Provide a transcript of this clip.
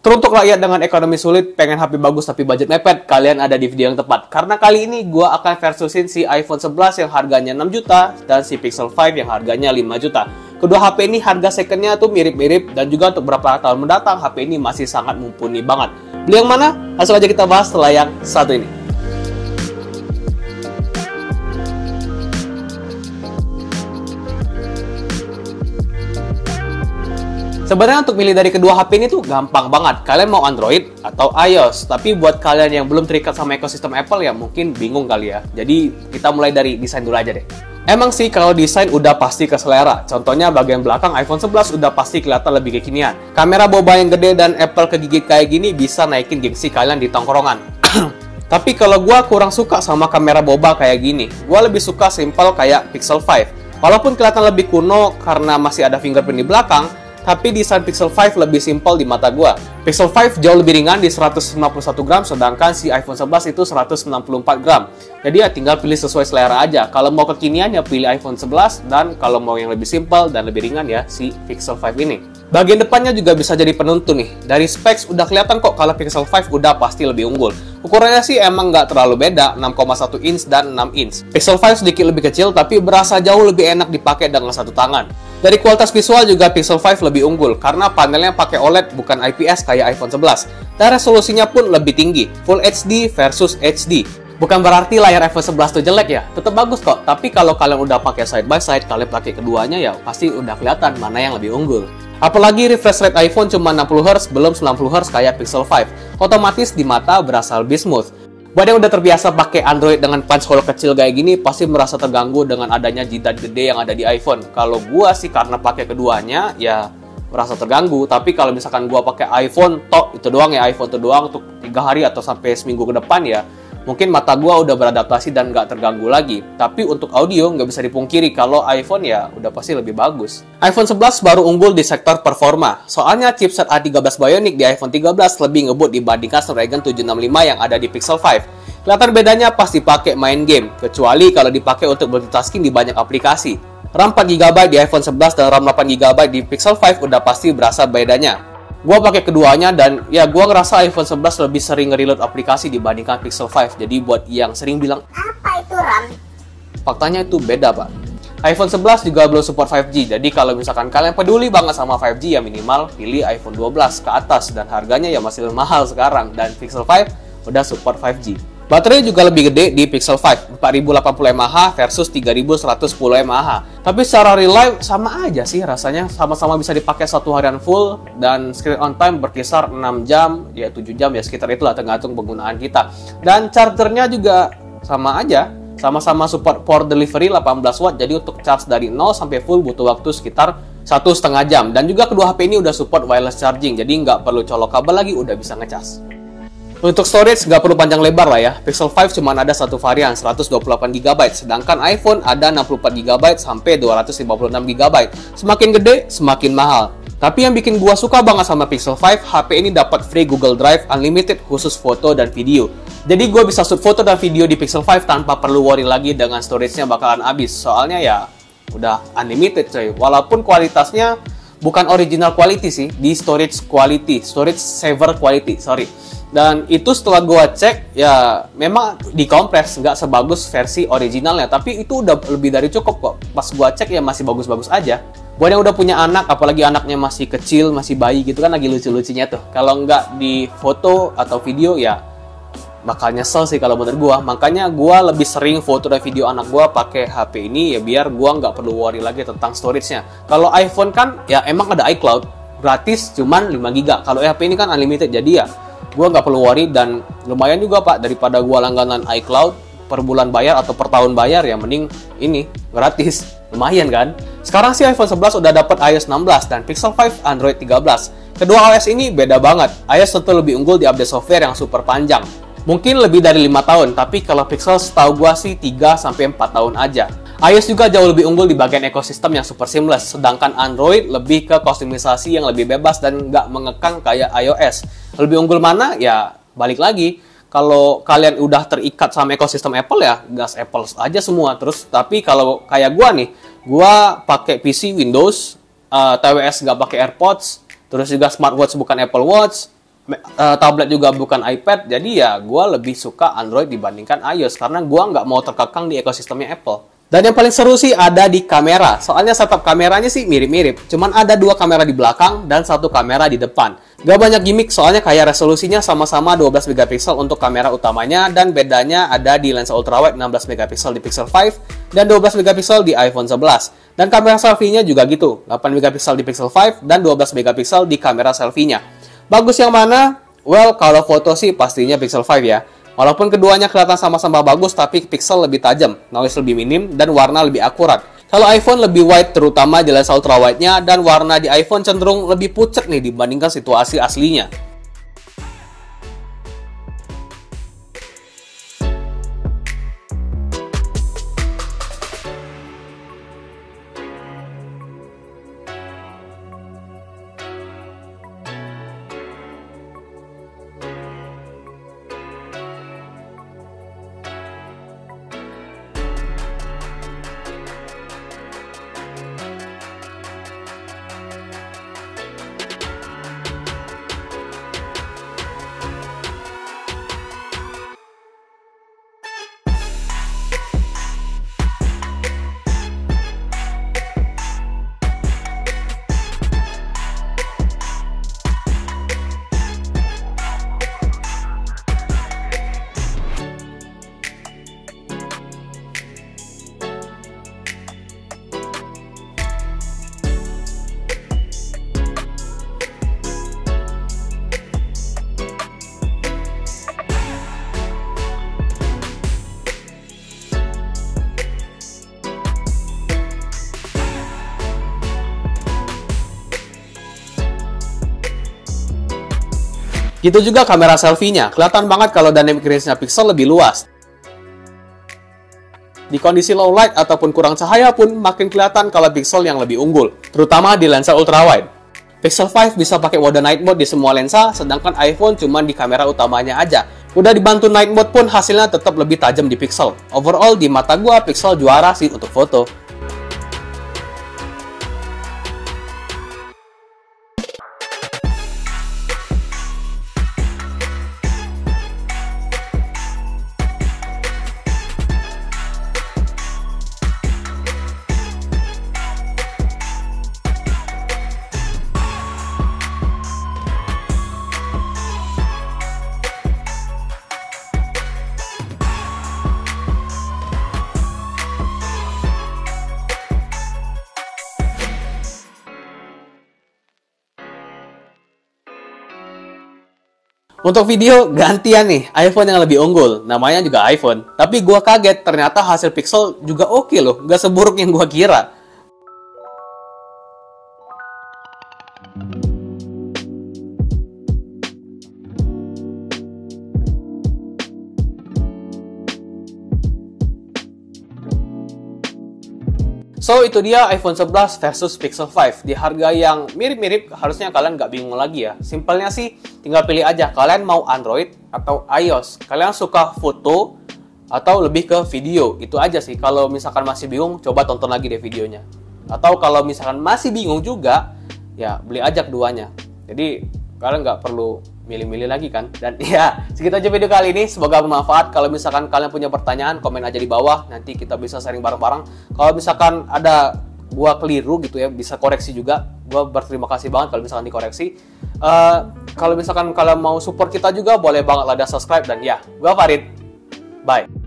Teruntuk rakyat dengan ekonomi sulit, pengen HP bagus tapi budget mepet, kalian ada di video yang tepat. Karena kali ini gue akan versusin si iPhone 11 yang harganya 6 juta dan si Pixel 5 yang harganya 5 juta. Kedua HP ini harga secondnya tuh mirip-mirip dan juga untuk beberapa tahun mendatang HP ini masih sangat mumpuni banget. Beli yang mana? Langsung aja kita bahas setelah yang satu ini. Sebenarnya untuk milih dari kedua HP ini tuh gampang banget. Kalian mau Android atau iOS. Tapi buat kalian yang belum terikat sama ekosistem Apple ya mungkin bingung kali ya. Jadi kita mulai dari desain dulu aja deh. Emang sih kalau desain udah pasti ke selera. Contohnya bagian belakang iPhone 11 udah pasti kelihatan lebih kekinian. Kamera boba yang gede dan Apple kegigit kayak gini bisa naikin gengsi kalian di tongkrongan. Tapi kalau gue kurang suka sama kamera boba kayak gini. Gue lebih suka simple kayak Pixel 5. Walaupun kelihatan lebih kuno karena masih ada fingerprint di belakang, tapi desain Pixel 5 lebih simpel di mata gua. Pixel 5 jauh lebih ringan di 151 gram, sedangkan si iPhone 11 itu 194 gram. Jadi ya tinggal pilih sesuai selera aja. Kalau mau kekinian ya pilih iPhone 11, dan kalau mau yang lebih simpel dan lebih ringan ya si Pixel 5 ini. Bagian depannya juga bisa jadi penentu nih. Dari specs udah kelihatan kok kalau Pixel 5 udah pasti lebih unggul. Ukurannya sih emang nggak terlalu beda, 6,1 inch dan 6 inch. Pixel 5 sedikit lebih kecil tapi berasa jauh lebih enak dipakai dengan satu tangan. Dari kualitas visual juga Pixel 5 lebih unggul karena panelnya pakai OLED bukan IPS kayak iPhone 11. Dan resolusinya pun lebih tinggi, Full HD versus HD. Bukan berarti layar iPhone 11 tuh jelek ya, tetap bagus kok. Tapi kalau kalian udah pakai side by side, kalian pakai keduanya ya pasti udah kelihatan mana yang lebih unggul. Apalagi refresh rate iPhone cuma 60Hz, belum 90Hz kayak Pixel 5. Otomatis di mata berasa lebih smooth. Buat yang udah terbiasa pakai Android dengan punch hole kecil kayak gini, pasti merasa terganggu dengan adanya jidat gede yang ada di iPhone. Kalau gua sih karena pakai keduanya, ya merasa terganggu. Tapi kalau misalkan gua pakai iPhone, itu doang ya, iPhone itu doang untuk 3 hari atau sampai seminggu ke depan ya, mungkin mata gua udah beradaptasi dan nggak terganggu lagi. Tapi untuk audio nggak bisa dipungkiri kalau iPhone ya udah pasti lebih bagus. iPhone 11 baru unggul di sektor performa. Soalnya chipset A13 Bionic di iPhone 13 lebih ngebut dibandingkan Snapdragon 765 yang ada di Pixel 5. Kelihatan bedanya pas dipakai main game, kecuali kalau dipakai untuk multitasking di banyak aplikasi. RAM 4GB di iPhone 11 dan RAM 8GB di Pixel 5 udah pasti berasa bedanya. Gua pakai keduanya dan ya gua ngerasa iPhone 11 lebih sering nge-reload aplikasi dibandingkan Pixel 5. Jadi buat yang sering bilang, apa itu RAM? Faktanya itu beda, Pak. iPhone 11 juga belum support 5G. Jadi kalau misalkan kalian peduli banget sama 5G ya minimal pilih iPhone 12 ke atas dan harganya ya masih mahal sekarang, dan Pixel 5 udah support 5G. Baterai juga lebih gede di Pixel 5, 4080 mAh versus 3110 mAh. Tapi secara real life sama aja sih rasanya, sama-sama bisa dipakai satu harian full dan screen on time berkisar 6 jam, ya 7 jam ya sekitar itulah tergantung penggunaan kita. Dan chargernya juga sama aja, sama-sama support port delivery 18 watt, jadi untuk charge dari 0 sampai full butuh waktu sekitar 1,5 jam. Dan juga kedua HP ini udah support wireless charging, jadi nggak perlu colok kabel lagi, udah bisa ngecas. Untuk storage nggak perlu panjang lebar lah ya. Pixel 5 cuma ada satu varian 128GB, sedangkan iPhone ada 64GB sampai 256GB. Semakin gede, semakin mahal. Tapi yang bikin gua suka banget sama Pixel 5, HP ini dapat free Google Drive Unlimited khusus foto dan video. Jadi gua bisa shoot foto dan video di Pixel 5 tanpa perlu worry lagi dengan storage-nya bakalan habis. Soalnya ya udah unlimited coy. Walaupun kualitasnya bukan original quality sih, di storage saver quality, sorry. Dan itu setelah gua cek, ya memang dikompres, nggak sebagus versi originalnya. Tapi itu udah lebih dari cukup kok. Pas gua cek ya masih bagus-bagus aja. Buat yang udah punya anak, apalagi anaknya masih kecil, masih bayi gitu kan, lagi lucu-lucunya tuh. Kalau nggak di foto atau video ya bakal nyesel sih kalau menurut gua. Makanya gua lebih sering foto dan video anak gua pakai HP ini ya biar gua nggak perlu worry lagi tentang storage-nya. Kalau iPhone kan ya emang ada iCloud, gratis cuman 5GB. Kalau HP ini kan unlimited, jadi ya gua nggak perlu worry. Dan lumayan juga Pak, daripada gua langganan iCloud per bulan bayar atau per tahun bayar, ya mending ini gratis, lumayan kan. Sekarang sih iPhone 11 udah dapat iOS 16 dan Pixel 5 Android 13. Kedua OS ini beda banget. iOS tentu lebih unggul di update software yang super panjang, mungkin lebih dari 5 tahun, tapi kalau Pixel setahu gua sih 3-4 tahun aja. iOS juga jauh lebih unggul di bagian ekosistem yang super seamless, sedangkan Android lebih ke kustomisasi yang lebih bebas dan nggak mengekang kayak iOS. Lebih unggul mana? Ya balik lagi, kalau kalian udah terikat sama ekosistem Apple ya gas Apple aja semua. Terus tapi kalau kayak gua nih, gua pakai PC Windows, TWS nggak pakai AirPods, terus juga smartwatch bukan Apple Watch, tablet juga bukan iPad, jadi ya gue lebih suka Android dibandingkan iOS karena gue nggak mau terkekang di ekosistemnya Apple. Dan yang paling seru sih ada di kamera, soalnya setup kameranya sih mirip-mirip, cuman ada 2 kamera di belakang dan 1 kamera di depan. Gak banyak gimmick soalnya kayak resolusinya sama-sama 12 megapiksel untuk kamera utamanya, dan bedanya ada di lensa ultrawide 16 megapiksel di Pixel 5 dan 12 megapiksel di iPhone 11. Dan kamera selfie-nya juga gitu, 8 megapiksel di Pixel 5 dan 12 megapiksel di kamera selfie-nya. Bagus yang mana? Well, kalau foto sih pastinya Pixel 5 ya. Walaupun keduanya kelihatan sama-sama bagus, tapi pixel lebih tajam, noise lebih minim, dan warna lebih akurat. Kalau iPhone lebih wide terutama di lensa ultrawide-nya, dan warna di iPhone cenderung lebih pucat nih dibandingkan situasi aslinya. Gitu juga kamera selfie-nya, kelihatan banget kalau dynamic range-nya pixel lebih luas. Di kondisi low light ataupun kurang cahaya pun makin kelihatan kalau pixel yang lebih unggul, terutama di lensa ultrawide. Pixel 5 bisa pakai mode night mode di semua lensa, sedangkan iPhone cuma di kamera utamanya aja. Udah dibantu night mode pun hasilnya tetap lebih tajam di pixel. Overall di mata gua pixel juara sih untuk foto. Untuk video, gantian nih, iPhone yang lebih unggul. Namanya juga iPhone. Tapi gua kaget, ternyata hasil Pixel juga oke loh. Nggak seburuk yang gua kira. So, itu dia iPhone 11 versus Pixel 5. Di harga yang mirip-mirip, harusnya kalian nggak bingung lagi ya. Simpelnya sih, tinggal pilih aja kalian mau Android atau iOS. Kalian suka foto atau lebih ke video. Itu aja sih. Kalau misalkan masih bingung, coba tonton lagi deh videonya. Atau kalau misalkan masih bingung juga, ya beli aja keduanya. Jadi, kalian nggak perlu milih-milih lagi kan. Dan ya, segitu aja video kali ini. Semoga bermanfaat. Kalau misalkan kalian punya pertanyaan, komen aja di bawah. Nanti kita bisa sharing bareng-bareng. Kalau misalkan ada gua keliru gitu ya, bisa koreksi juga. Gua berterima kasih banget kalau misalkan dikoreksi. Kalau misalkan kalian mau support kita juga, boleh banget lah subscribe. Dan ya, gua Farid. Bye.